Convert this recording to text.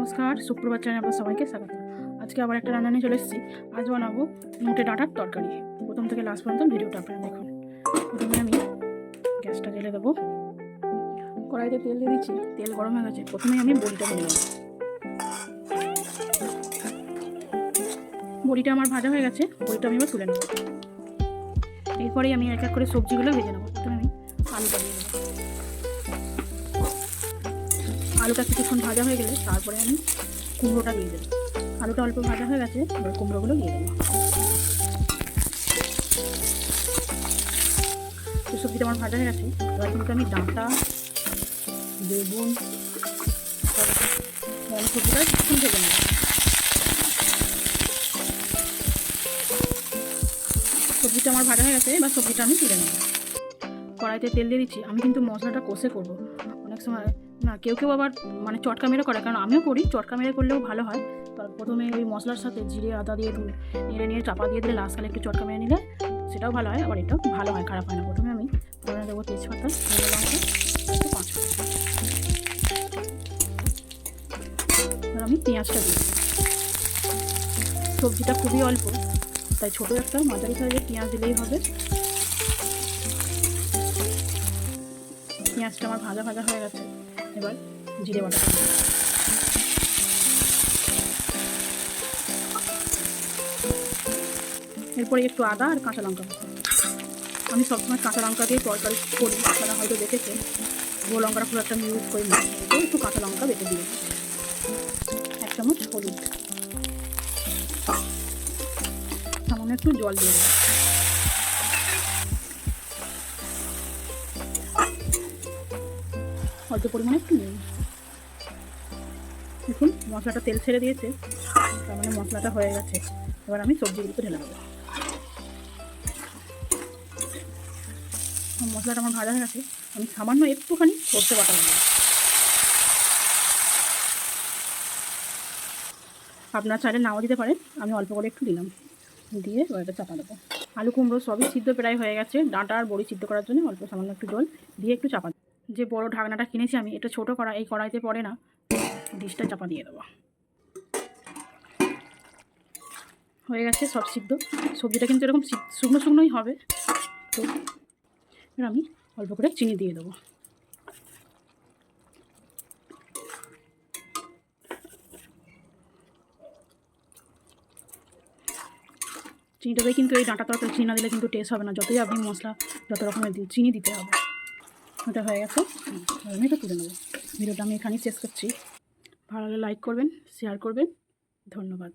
নমস্কার, সুপ্রভাত চ্যানেলে আপনাদের সবাইকে স্বাগত। আজকে আবার একটা রান্না নিয়ে চলে এসেছি। আজ বানাবো নোটে ডাঁটার তরকারি। প্রথম থেকে লাস্ট পর্যন্ত ভিডিওটা আপনারা দেখুন। প্রথমে আমি গ্যাসটা জ্বেলে দেবো, কড়াইতে তেল দিয়ে দিচ্ছি। তেল গরম হয়ে গেছে, প্রথমে আমি বড়িটা ভেজে নেব। বড়িটা আমার ভাজা হয়ে গেছে, বড়িটা আমি এবার তুলে নেব। এরপরেই আমি এক এক করে সবজিগুলো ভেজে নেব। প্রথমে আমি আলুটা দিয়ে দেবো। আলুটা কিছুক্ষণ ভাজা হয়ে গেলে তারপরে আমি কুমড়োটা দিয়ে দেবো। আলুটা অল্প ভাজা হয়ে গেছে, এবার কুমড়োগুলো দিয়ে দেবো। তো সবজিটা আমার ভাজা হয়ে গেছে, এবার কিন্তু আমি ডাঁটা, বেগুন, সবজিটা কিছুক্ষণ ভেজে নেব। সবজিটা আমার ভাজা হয়ে গেছে, এবার সবজিটা আমি তুলে নেব। কড়াইতে তেল দিয়ে দিচ্ছি। আমি কিন্তু মশলাটা কষে করবো। অনেক সময় না, কেউ কেউ আবার মানে চটকা মেরে করে, কারণ আমিও করি, চটকা মেরে করলেও ভালো হয়। প্রথমে ওই মশলার সাথে জিরে আদা দিয়ে নেড়ে নিয়ে চাপা দিয়ে দিলে লাস্টকালে একটু চটকা মেরে নিলে সেটাও ভালো হয়, আবার এটাও ভালো হয়, খারাপ হয় না। প্রথমে আমি ফোড়নে দেবো তেজপাতা, লঙ্কা, একটু পাঁচ ফোড়ন। এবার আমি পেঁয়াজটা দিই। সবজিটা খুবই অল্প, তাই ছোটো একটা মাঝারি সাইজের পেঁয়াজ দিলেই হবে। পেঁয়াজটা আমার ভাজা ভাজা হয়ে গেছে, এবার জিরে বাটা দিই। এরপরে একটু আদা আর কাঁচা লঙ্কা। আমি সবসময় কাঁচা লঙ্কা দিয়ে তরকারি করি, আপনারা হয়তো দেখেছেন। গুঁড়ো লঙ্কাটা খুব একটা ইউজ করি না, একটু কাঁচা লঙ্কা বেটে দিয়ে 1 চামচ হলুদ, সামান্য একটু জল দিয়ে দেবো। অল্প পরিমাণে একটু নিন। দেখুন মশলাটা তেল ছেড়ে দিয়েছে, তার মানে মশলাটা হয়ে গেছে। এবার আমি সবজিগুলোকে ঢেলে দেবো। মশলাটা আমার ভাজা হয়ে গেছে, আমি সামান্য একটুখানি সরষে বাটা দেবো। আপনারা চাইলে নাও দিতে পারেন, আমি অল্প করে একটু দিলাম, দিয়ে এবার এটা চাপা দেবো। আলু কুমড়ো সবই সিদ্ধ প্রায় হয়ে গেছে। ডাঁটা আর বড়ি সিদ্ধ করার জন্য অল্প সামান্য একটু জল দিয়ে একটু চাপা দেবো। যে বড় ঢাকনাটা কিনেছি আমি, এটা ছোটো কড়াই, এই কড়াইতে পড়ে না, ডিশটা চাপা দিয়ে দেবো। হয়ে গেছে সব সিদ্ধ। সবজিটা কিন্তু এরকম শুকনো শুকনোই হবে। তো এবার আমি অল্প করে চিনি দিয়ে দেবো। চিনিটাতে কিন্তু এই ডাঁটা তরকারি চিনি না দিলে কিন্তু টেস্ট হবে না, যতই আপনি মশলা যত রকমের চিনি দিতে হবে। ওটা হয়ে গেছে, আমি এটা তুলে নেবো। ভিডিওটা আমি এখানেই শেষ করছি। ভালো লাগলে লাইক করবেন, শেয়ার করবেন। ধন্যবাদ।